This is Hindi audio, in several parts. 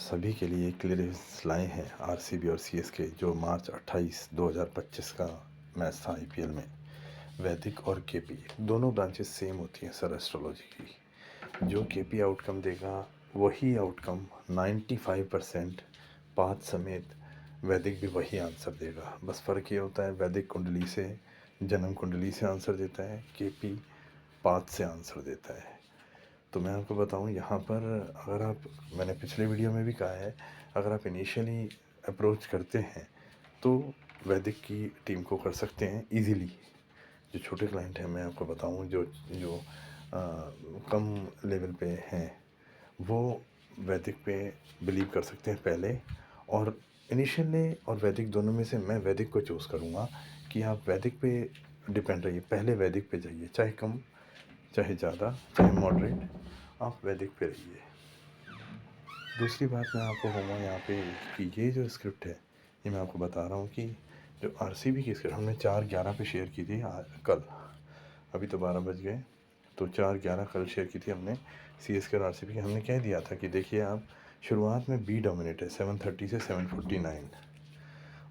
सभी के लिए क्लियरेंस लाए हैं आरसीबी और सीएसके जो मार्च 28 2025 का मैच था आईपीएल में। वैदिक और केपी दोनों ब्रांचेस सेम होती हैं सर एस्ट्रोलॉजी की। जो केपी आउटकम देगा वही आउटकम 95% पाथ समेत वैदिक भी वही आंसर देगा। बस फ़र्क ये होता है वैदिक कुंडली से, जन्म कुंडली से आंसर देता है, केपी पाथ से आंसर देता है। तो मैं आपको बताऊं यहाँ पर, अगर आप, मैंने पिछले वीडियो में भी कहा है, अगर आप इनिशियली अप्रोच करते हैं तो वैदिक की टीम को कर सकते हैं इजीली। जो छोटे क्लाइंट हैं, मैं आपको बताऊं, जो जो आ, कम लेवल पे हैं, वो वैदिक पे बिलीव कर सकते हैं पहले। और इनिशियली और वैदिक दोनों में से मैं वैदिक को चूज़ करूँगा कि आप वैदिक पे डिपेंड रहिए, पहले वैदिक पे जाइए, चाहे कम चाहे ज़्यादा चाहे मॉडरेट, आप वैदिक पे रहिए। दूसरी बात मैं आपको कहूँगा यहाँ पे कि ये जो स्क्रिप्ट है, ये मैं आपको बता रहा हूँ कि जो आरसीबी की स्क्रिप्ट हमने 4/11 पे शेयर की थी कल, अभी तो 12 बज गए, तो 4/11 कल शेयर की थी हमने सीएसके और आरसीबी की। हमने कह दिया था कि देखिए आप, शुरुआत में बी डोमिनेट है 730 से 749,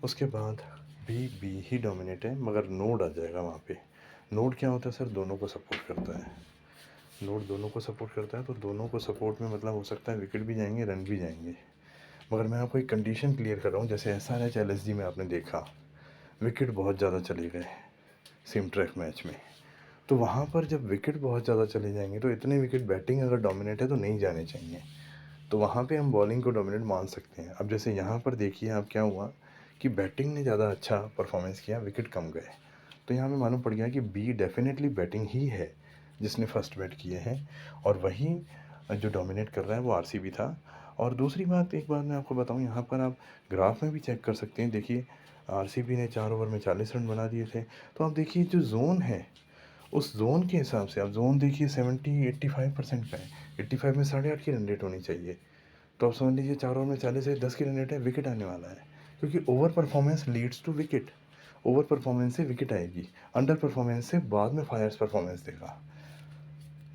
उसके बाद बी ही डोमिनेट है, मगर नोड आ जाएगा वहाँ पे। नोड क्या होता है सर? दोनों को सपोर्ट करता है। नोड दोनों को सपोर्ट करता है, तो दोनों को सपोर्ट में मतलब हो सकता है विकेट भी जाएंगे, रन भी जाएंगे। मगर मैं आपको एक कंडीशन क्लियर कर रहा हूँ, जैसे एसआरएच एलएसजी में आपने देखा विकेट बहुत ज़्यादा चले गए सेम ट्रैक मैच में। तो वहाँ पर जब विकेट बहुत ज़्यादा चले जाएंगे तो इतने विकेट बैटिंग अगर डोमिनेट है तो नहीं जाने चाहिए, तो वहाँ पे हम बॉलिंग को डोमिनेट मान सकते हैं। अब जैसे यहाँ पर देखिए आप, क्या हुआ कि बैटिंग ने ज़्यादा अच्छा परफॉर्मेंस किया, विकेट कम गए, तो यहाँ पे मालूम पड़ गया कि बी डेफिनेटली बैटिंग ही है जिसने फर्स्ट बैट किए हैं, और वहीं जो डोमिनेट कर रहा है वो आरसीबी था। और दूसरी बात, एक बात मैं आपको बताऊं, यहाँ पर आप ग्राफ में भी चेक कर सकते हैं। देखिए आरसीबी ने 4 ओवर में 40 रन बना दिए थे, तो आप देखिए जो जोन है, उस जोन के हिसाब से आप जोन देखिए 85% का है। 85 में 8.5 की रन रेट होनी चाहिए, तो आप समझ लीजिए 4 ओवर में 40 है, 10 की रन रेट है, विकेट आने वाला है। क्योंकि over performance leads to wicket, over performance से विकेट आएगी, अंडर परफॉर्मेंस से बाद में फायर्स परफॉर्मेंस देगा।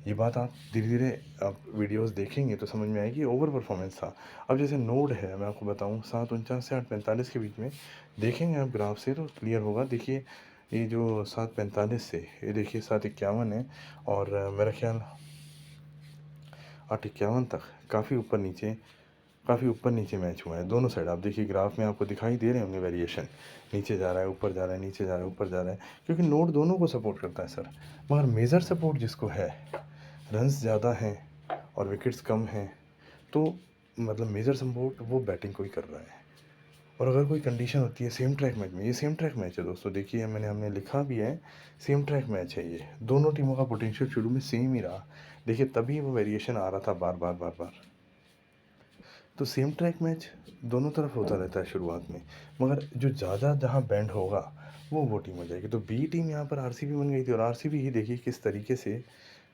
ये बात आप धीरे धीरे आप वीडियोस देखेंगे तो समझ में आएगी, ओवर परफॉर्मेंस था। अब जैसे नोड है, मैं आपको बताऊं 7:49 से 8:45 के बीच में, देखेंगे आप ग्राफ से तो क्लियर होगा। देखिए ये जो 7:45 से, ये देखिए 7:51 है, और मेरा ख्याल 8:51 तक काफ़ी ऊपर नीचे मैच हुआ है दोनों साइड। आप देखिए ग्राफ में आपको दिखाई दे रहे होंगे वेरिएशन, नीचे जा रहा है, ऊपर जा रहा है, नीचे जा रहा है, ऊपर जा रहा है, क्योंकि नोड दोनों को सपोर्ट करता है सर। मगर मेजर सपोर्ट जिसको है, रन्स ज़्यादा हैं और विकेट्स कम हैं, तो मतलब मेजर सपोर्ट वो बैटिंग को ही कर रहा है। और अगर कोई कंडीशन होती है सेम ट्रैक मैच में, ये सेम ट्रैक मैच है दोस्तों, देखिए हमने लिखा भी है, सेम ट्रैक मैच है ये, दोनों टीमों का पोटेंशियल शुरू में सेम ही रहा, देखिए तभी वो वेरिएशन आ रहा था बार बार बार बार। तो सेम ट्रैक मैच दोनों तरफ होता रहता है शुरुआत में, मगर जो ज़्यादा जहाँ बैंड होगा वो टीम हो जाएगी। तो बी टीम यहाँ पर आरसीबी बन गई थी, और आरसीबी ही देखिए किस तरीके से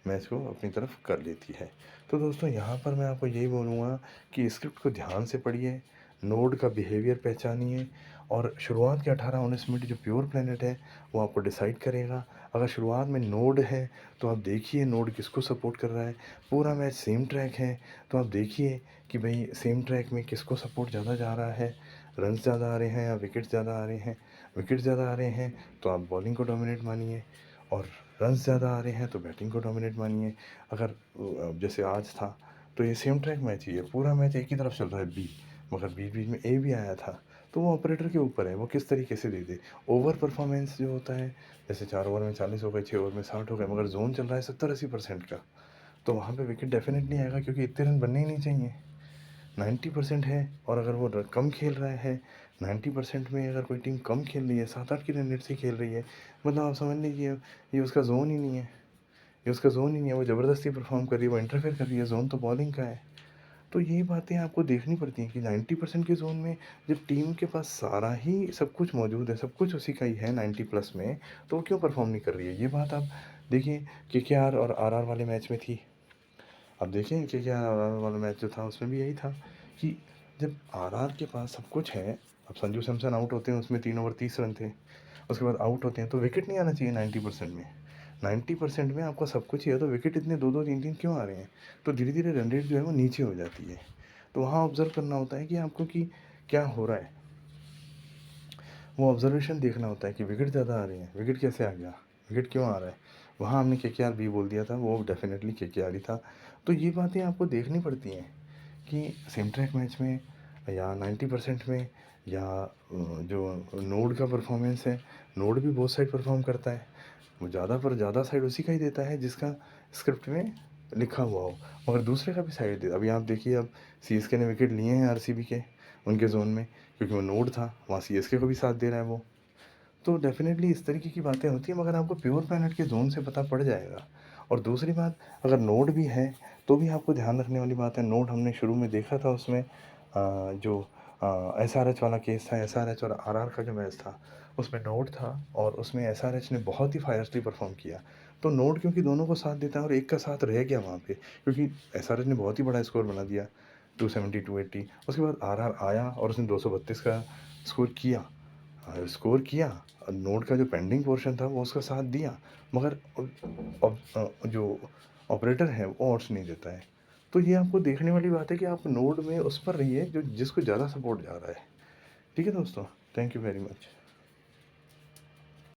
मैच को अपनी तरफ कर लेती है। तो दोस्तों यहाँ पर मैं आपको यही बोलूँगा कि स्क्रिप्ट को ध्यान से पढ़िए, नोड का बिहेवियर पहचानिए, और शुरुआत के 18-19 मिनट जो प्योर प्लेनेट है वो आपको डिसाइड करेगा। अगर शुरुआत में नोड है तो आप देखिए नोड किसको सपोर्ट कर रहा है। पूरा मैच सेम ट्रैक है तो आप देखिए कि भाई सेम ट्रैक में किसको सपोर्ट ज़्यादा जा रहा है, रन ज़्यादा आ रहे हैं या विकेट ज़्यादा आ रहे हैं। विकेट ज़्यादा आ रहे हैं तो आप बॉलिंग को डोमिनेट मानिए, और रन ज़्यादा आ रहे हैं तो बैटिंग को डोमिनेट मानिए। अगर जैसे आज था तो ये सेम ट्रैक मैच ही है, पूरा मैच एक ही तरफ चल रहा है बी, मगर बीच बीच में ए भी आया था, तो वो ऑपरेटर के ऊपर है वो किस तरीके से दे दे। ओवर परफॉर्मेंस जो होता है, जैसे 4 ओवर में 40 हो गए, 6 ओवर में 60 हो गए, मगर जोन चल रहा है 70-80% का, तो वहाँ पे विकेट डेफिनेट नहीं आएगा, क्योंकि इतने रन बनने ही नहीं चाहिए। 90% है, और अगर वो कम खेल रहा है, 90% में अगर कोई टीम कम खेल रही है, 7-8 की रन रेट से खेल रही है, मतलब आप समझ लीजिए ये उसका जोन ही नहीं है, ये उसका जोन ही नहीं है, वो ज़बरदस्ती परफॉर्म कर रही है, वो इंटरफेयर कर रही है, जोन तो बॉलिंग का है। तो यही बातें आपको देखनी पड़ती हैं कि 90% के जोन में जब टीम के पास सारा ही सब कुछ मौजूद है, सब कुछ उसी का ही है 90+ में, तो वो क्यों परफॉर्म नहीं कर रही है। ये बात आप देखिए केकेआर और आरआर वाले मैच में थी। अब देखें केकेआर और आरआर वाला मैच जो था उसमें भी यही था कि जब आरआर के पास सब कुछ है, अब संजू सैमसन आउट होते हैं, उसमें 3 ओवर 30 रन थे, उसके बाद आउट होते हैं, तो विकेट नहीं आना चाहिए 90% में। 90% में आपका सब कुछ ही है तो विकेट इतने 2-2 3-3 क्यों आ रहे हैं। तो धीरे धीरे रन रेट जो है वो नीचे हो जाती है। तो वहाँ ऑब्ज़र्व करना होता है कि आपको कि क्या हो रहा है। वो ऑब्ज़र्वेशन देखना होता है कि विकेट ज़्यादा आ रही है, विकेट कैसे आ गया? विकेट क्यों आ रहा है? वहाँ हमने केकेआर बी बोल दिया था, वो डेफ़िनेटली केकेआर ही था। तो ये बातें आपको देखनी पड़ती हैं कि सेम ट्रैक मैच में या 90% में या जो नोड का परफ़ॉर्मेंस है, नोड भी बोथ साइड परफ़ॉर्म करता है। वो ज़्यादा पर ज़्यादा साइड उसी का ही देता है जिसका स्क्रिप्ट में लिखा हुआ हो, मगर दूसरे का भी साइड दे। अभी आप देखिए, अब सीएसके ने विकेट लिए हैं आरसीबी के, उनके ज़ोन में, क्योंकि वो नोड था, वहाँ सीएसके को भी साथ दे रहा है वो। तो डेफ़िनेटली इस तरीके की बातें होती हैं, मगर आपको प्योर पैनल के ज़ोन से पता पड़ जाएगा। और दूसरी बात, अगर नोड भी है, तो भी आपको ध्यान रखने वाली बात है, नोड हमने शुरू में देखा था उसमें जो एसआरएच वाला केस था, एसआरएच और आरआर का जो मैच था, उसमें नोड था और उसमें एसआरएच ने बहुत ही फायरली परफ़ॉर्म किया। तो नोड क्योंकि दोनों को साथ देता है और एक का साथ रह गया वहाँ पे, क्योंकि एसआरएच ने बहुत ही बड़ा स्कोर बना दिया, 270 280। उसके बाद आरआर आया और उसने 232 का स्कोर किया। स्कोर किया, नोट का जो पेंडिंग पोर्शन था वो उसका साथ दिया, मगर जो ऑपरेटर है वो ऑड्स नहीं देता है। तो ये आपको देखने वाली बात है कि आप नोड में उस पर रहिए जो जिसको ज़्यादा सपोर्ट जा रहा है। ठीक है दोस्तों, थैंक यू वेरी मच।